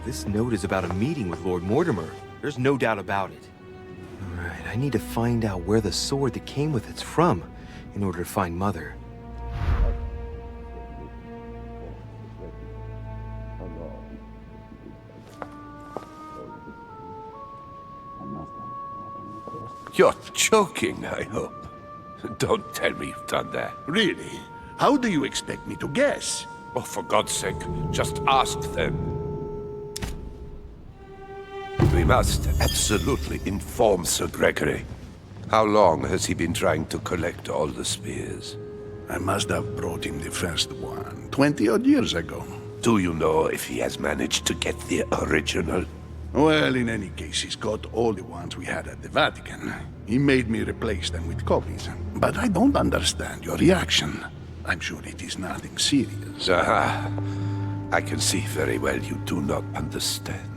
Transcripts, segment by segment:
This note is about a meeting with Lord Mortimer. There's no doubt about it. Alright, I need to find out where the sword that came with it's from in order to find Mother. You're joking, I hope. Don't tell me you've done that. Really? How do you expect me to guess? Oh, for God's sake, just ask them. We must absolutely inform Sir Gregory. How long has he been trying to collect all the spears? I must have brought him the first one 20-odd years ago. Do you know if he has managed to get the original? Well, in any case, he's got all the ones we had at the Vatican. He made me replace them with copies. But I don't understand your reaction. I'm sure it is nothing serious. I can see very well you do not understand.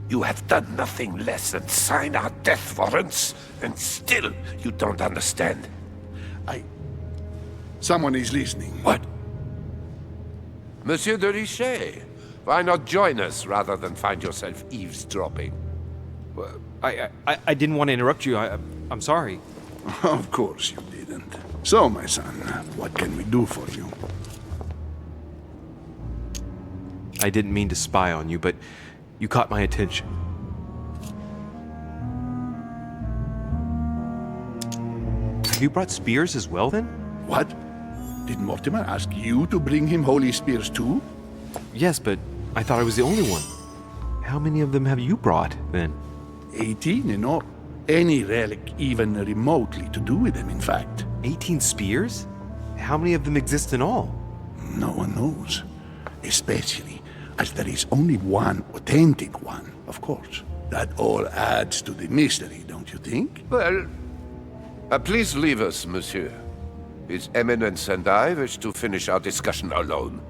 You have done nothing less than sign our death warrants, and still you don't understand. Someone is listening. What? Monsieur de Richet, why not join us rather than find yourself eavesdropping? I didn't want to interrupt you. I'm sorry. Of course you didn't. So, my son, what can we do for you? I didn't mean to spy on you, but you caught my attention. Have you brought spears as well, then? What? Did Mortimer ask you to bring him holy spears too? Yes, but I thought I was the only one. How many of them have you brought, then? 18 in all. Any relic even remotely to do with them, in fact. 18 spears? How many of them exist in all? No one knows. Especially as there is only one authentic one, of course. That all adds to the mystery, don't you think? Well, please leave us, monsieur. His Eminence and I wish to finish our discussion alone.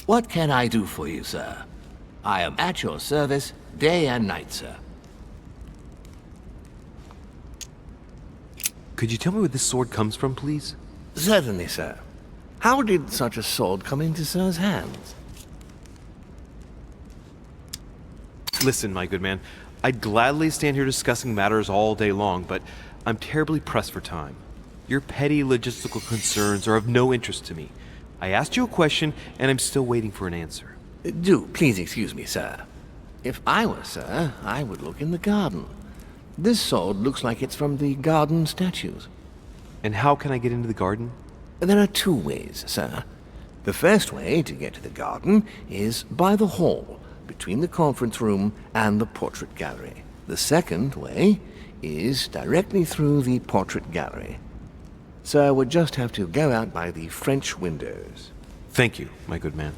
What can I do for you, sir? I am at your service, day and night, sir. Could you tell me where this sword comes from, please? Certainly, sir. How did such a sword come into sir's hands? Listen, my good man, I'd gladly stand here discussing matters all day long, but I'm terribly pressed for time. Your petty logistical concerns are of no interest to me. I asked you a question, and I'm still waiting for an answer. Do please excuse me, sir. If I were sir, I would look in the garden. This sword looks like it's from the garden statues. And how can I get into the garden? There are two ways, sir. The first way to get to the garden is by the hall, between the conference room and the portrait gallery. The second way is directly through the portrait gallery. so we'll just have to go out by the French windows. Thank you, my good man.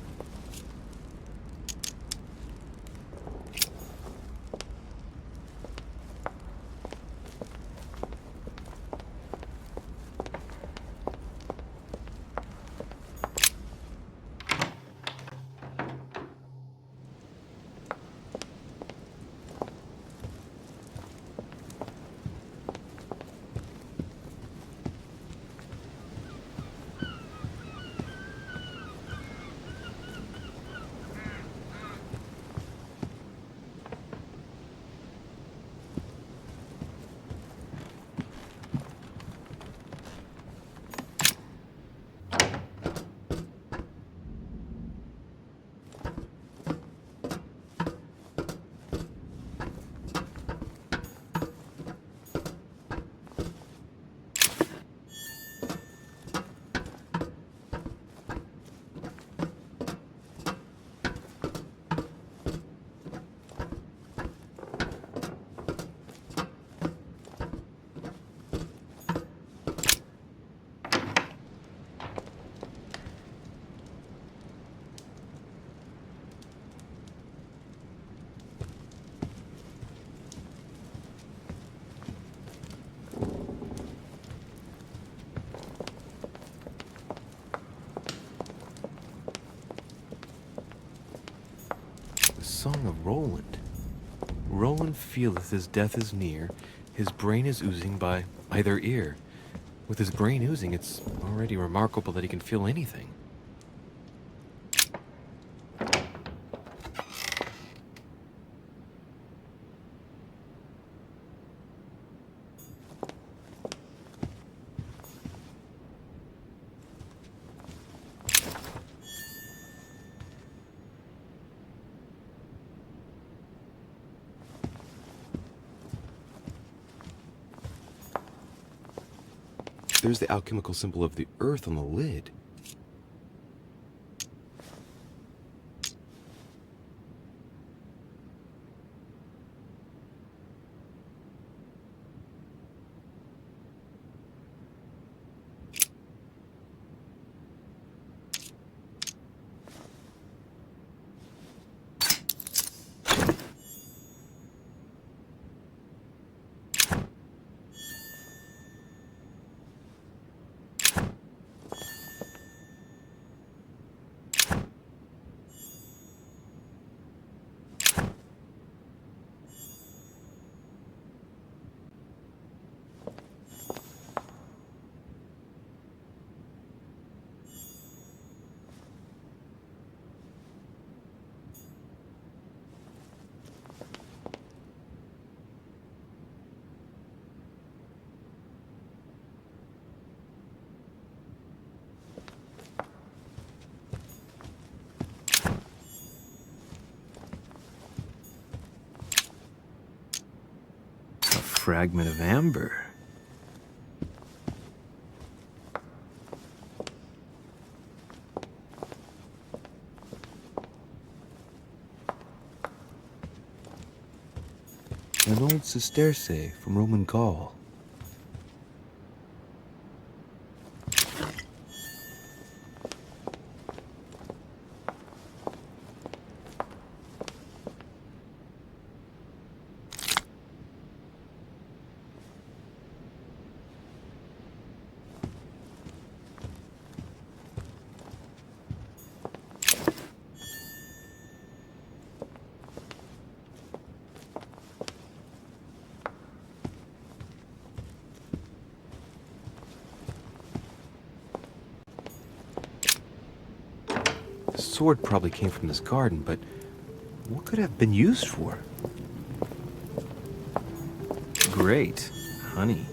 Song of Roland. Roland feeleth his death is near, his brain is oozing by either ear. With his brain oozing, it's already remarkable that he can feel anything. There's the alchemical symbol of the earth on the lid. Fragment of amber. An old sesterce from Roman Gaul. The sword probably came from this garden, but what could it have been used for? Great. Honey.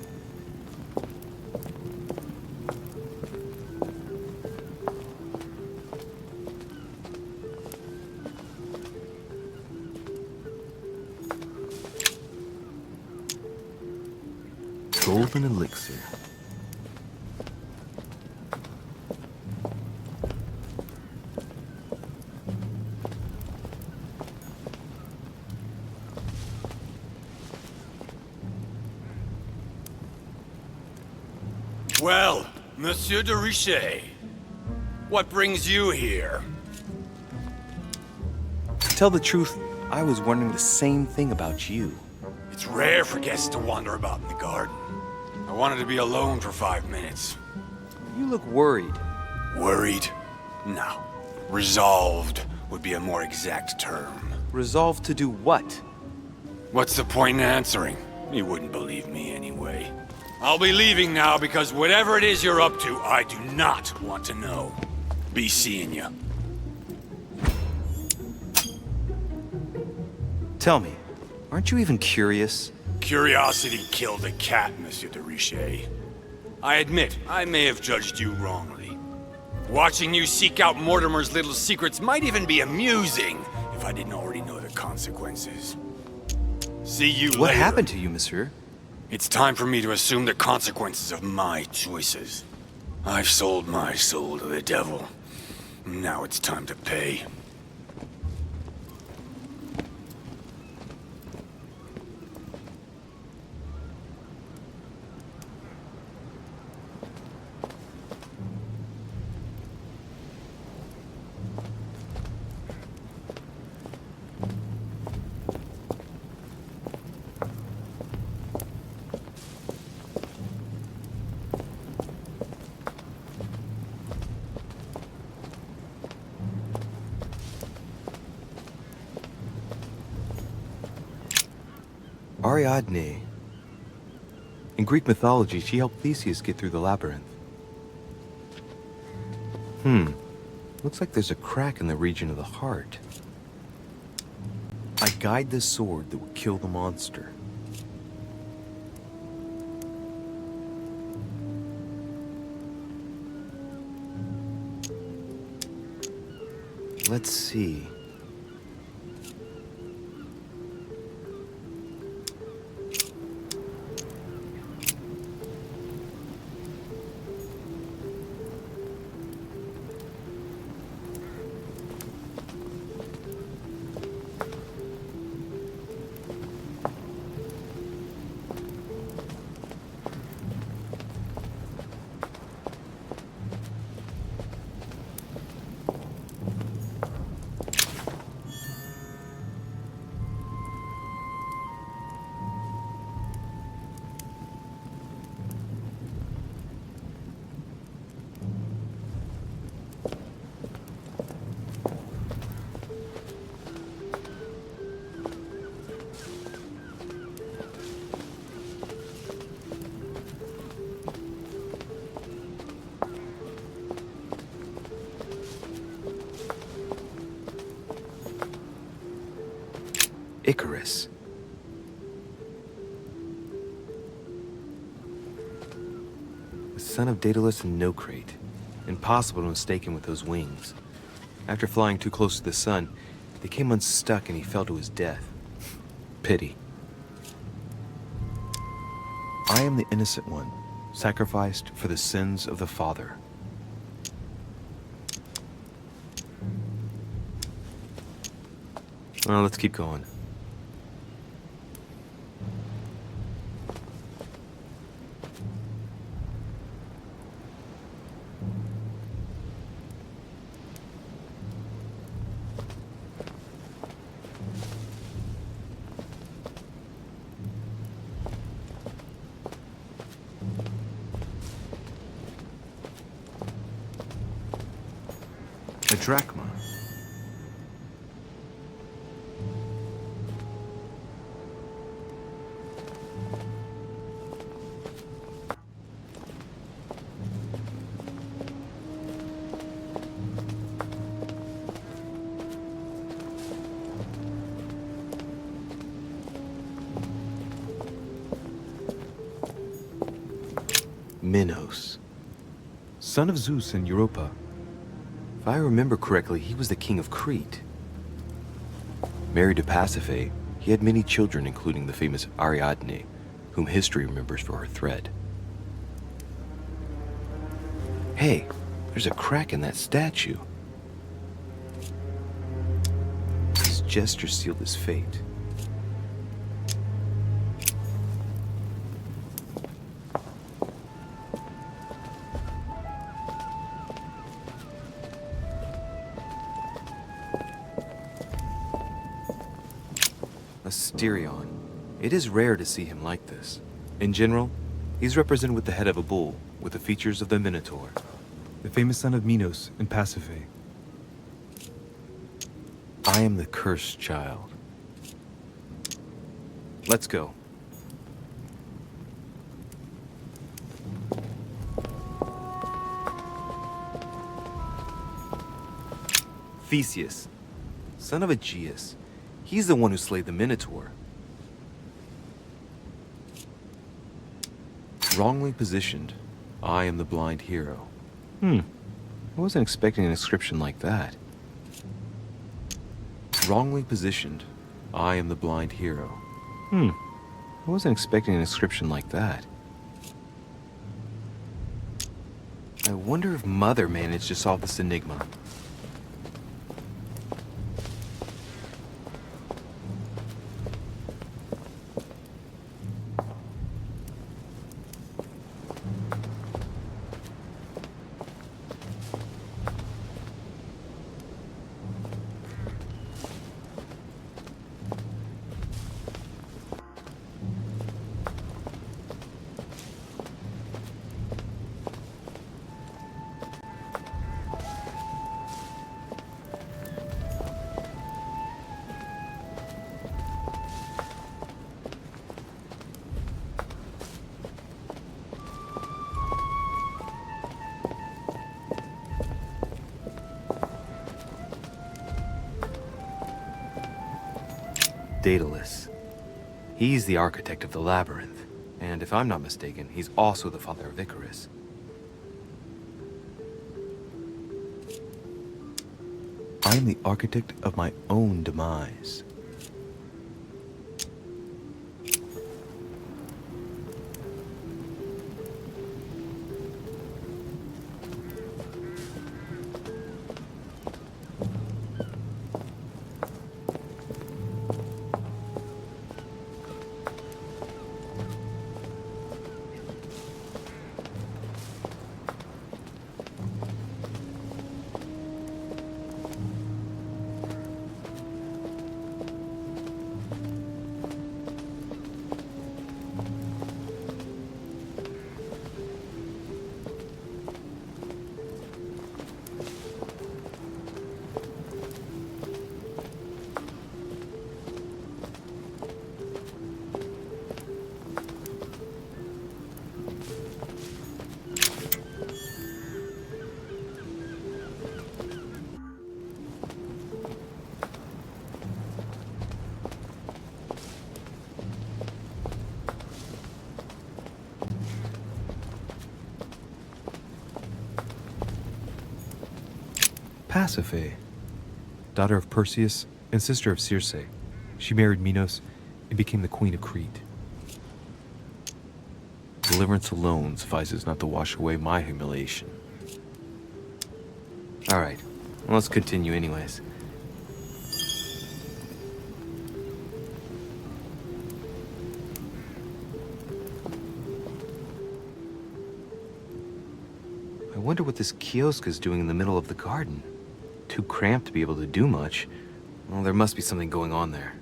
Golden elixir. Well, Monsieur de Richet, what brings you here? To tell the truth, I was wondering the same thing about you. It's rare for guests to wander about in the garden. I wanted to be alone for 5 minutes. You look worried. Worried? No. Resolved would be a more exact term. Resolved to do what? What's the point in answering? You wouldn't believe me anyway. I'll be leaving now because whatever it is you're up to, I do not want to know. Be seeing you. Tell me, aren't you even curious? Curiosity killed a cat, Monsieur de Richet. I admit, I may have judged you wrongly. Watching you seek out Mortimer's little secrets might even be amusing, if I didn't already know the consequences. See you later. What happened to you, monsieur? It's time for me to assume the consequences of my choices. I've sold my soul to the devil. Now it's time to pay. Ariadne. In Greek mythology, she helped Theseus get through the labyrinth. Looks like there's a crack in the region of the heart. I guide the sword that will kill the monster. Let's see. Icarus. The son of Daedalus and Nocrate. Impossible to mistake him with those wings. After flying too close to the sun, they came unstuck and he fell to his death. Pity. I am the innocent one, sacrificed for the sins of the father. Well, let's keep going. A drachma. Minos, son of Zeus and Europa. If I remember correctly, he was the king of Crete. Married to Pasiphae, he had many children, including the famous Ariadne, whom history remembers for her thread. Hey, there's a crack in that statue. His gesture sealed his fate. Styrion. It is rare to see him like this. In general, he's represented with the head of a bull, with the features of the Minotaur. The famous son of Minos and Pasiphae. I am the cursed child. Let's go. Theseus, son of Aegeus. He's the one who slayed the Minotaur. Wrongly positioned, I am the blind hero. I wasn't expecting an inscription like that. Wrongly positioned, I am the blind hero. I wasn't expecting an inscription like that. I wonder if Mother managed to solve this enigma. Daedalus. He's the architect of the labyrinth, and if I'm not mistaken, he's also the father of Icarus. I am the architect of my own demise. Pasiphae, daughter of Perseus and sister of Circe. She married Minos and became the queen of Crete. Deliverance alone suffices not to wash away my humiliation. Alright, well, let's continue anyways. I wonder what this kiosk is doing in the middle of the garden. Too cramped to be able to do much. Well, there must be something going on there.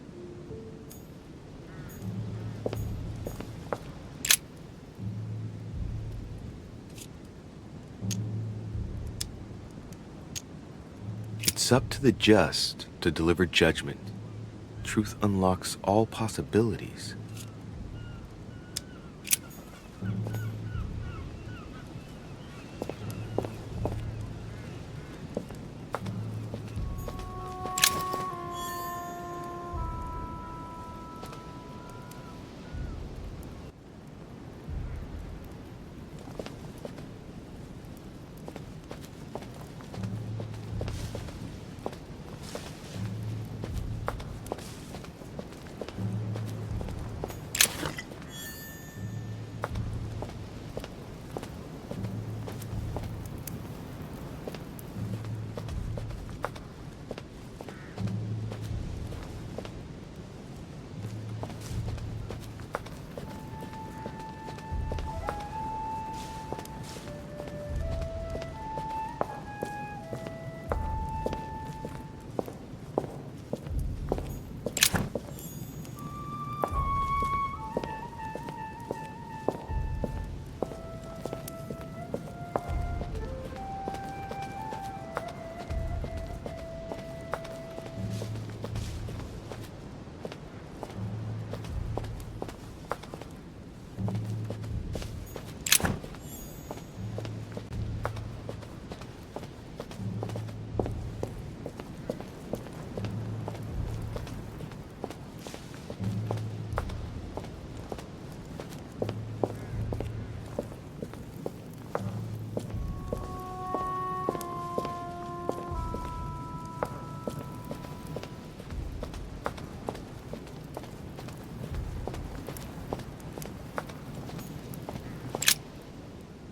It's up to the just to deliver judgment. Truth unlocks all possibilities.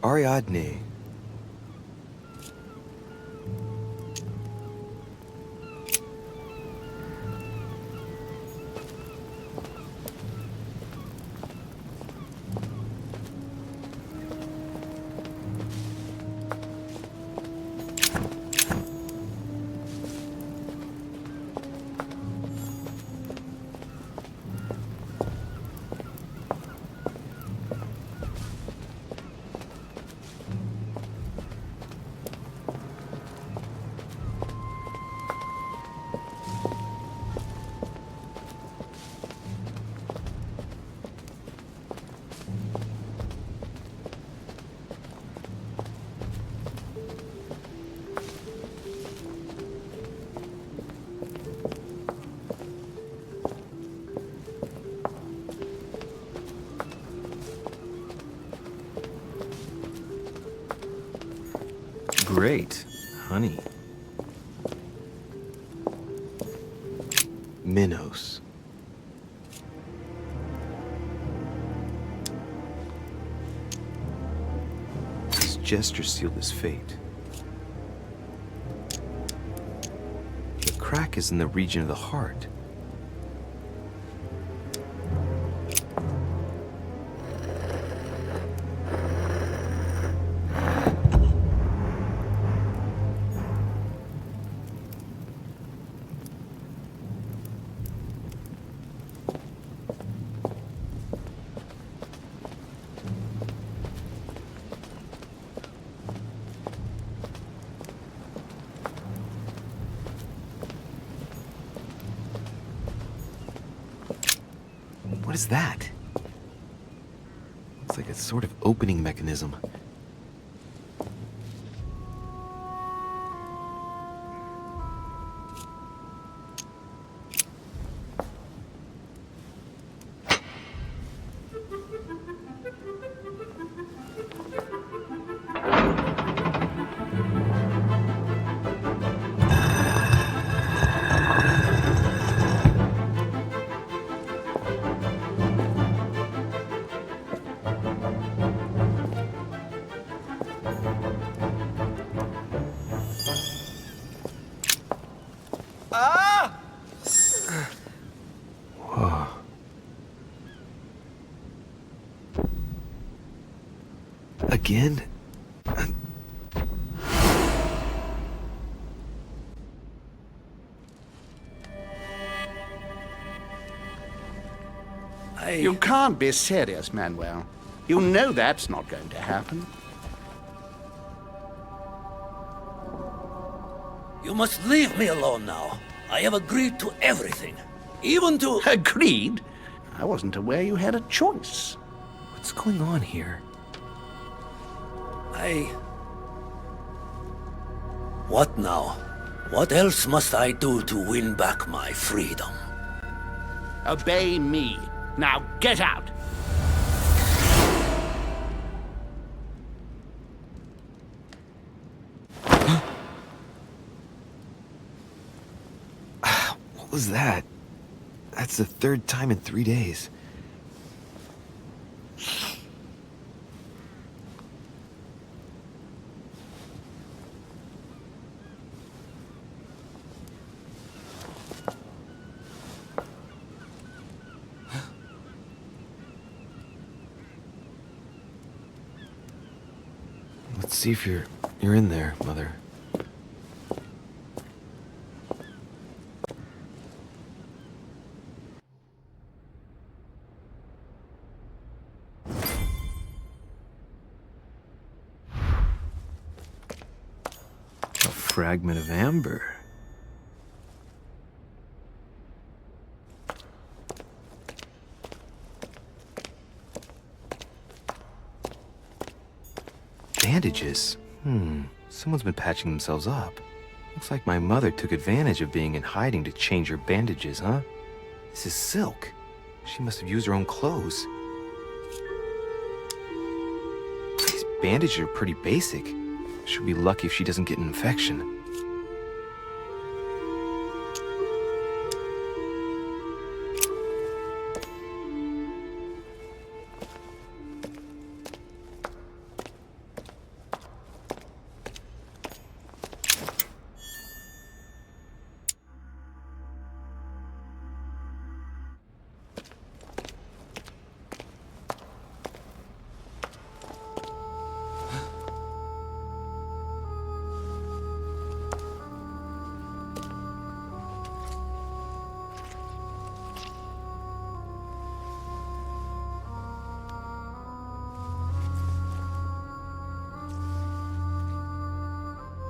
Ariadne. Great. Honey. Minos. His gesture sealed his fate. The crack is in the region of the heart. What is that? Looks like a sort of opening mechanism. Again? You can't be serious, Manuel. You know that's not going to happen. You must leave me alone now. I have agreed to everything. Even to... Agreed? I wasn't aware you had a choice. What's going on here? What now? What else must I do to win back my freedom? Obey me. Now get out! What was that? That's the third time in 3 days. Let's see if you're in there, Mother. A fragment of amber. Bandages. Someone's been patching themselves up. Looks like my mother took advantage of being in hiding to change her bandages, huh? This is silk. She must have used her own clothes. These bandages are pretty basic. She'll be lucky if she doesn't get an infection.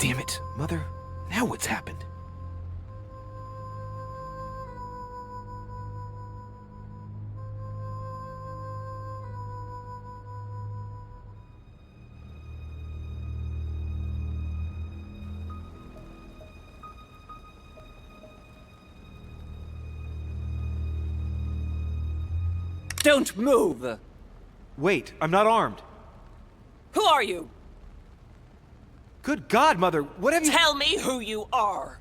Damn it, Mother. Now what's happened? Don't move! Wait, I'm not armed. Who are you? Good God, Mother, what have you— Tell me who you are!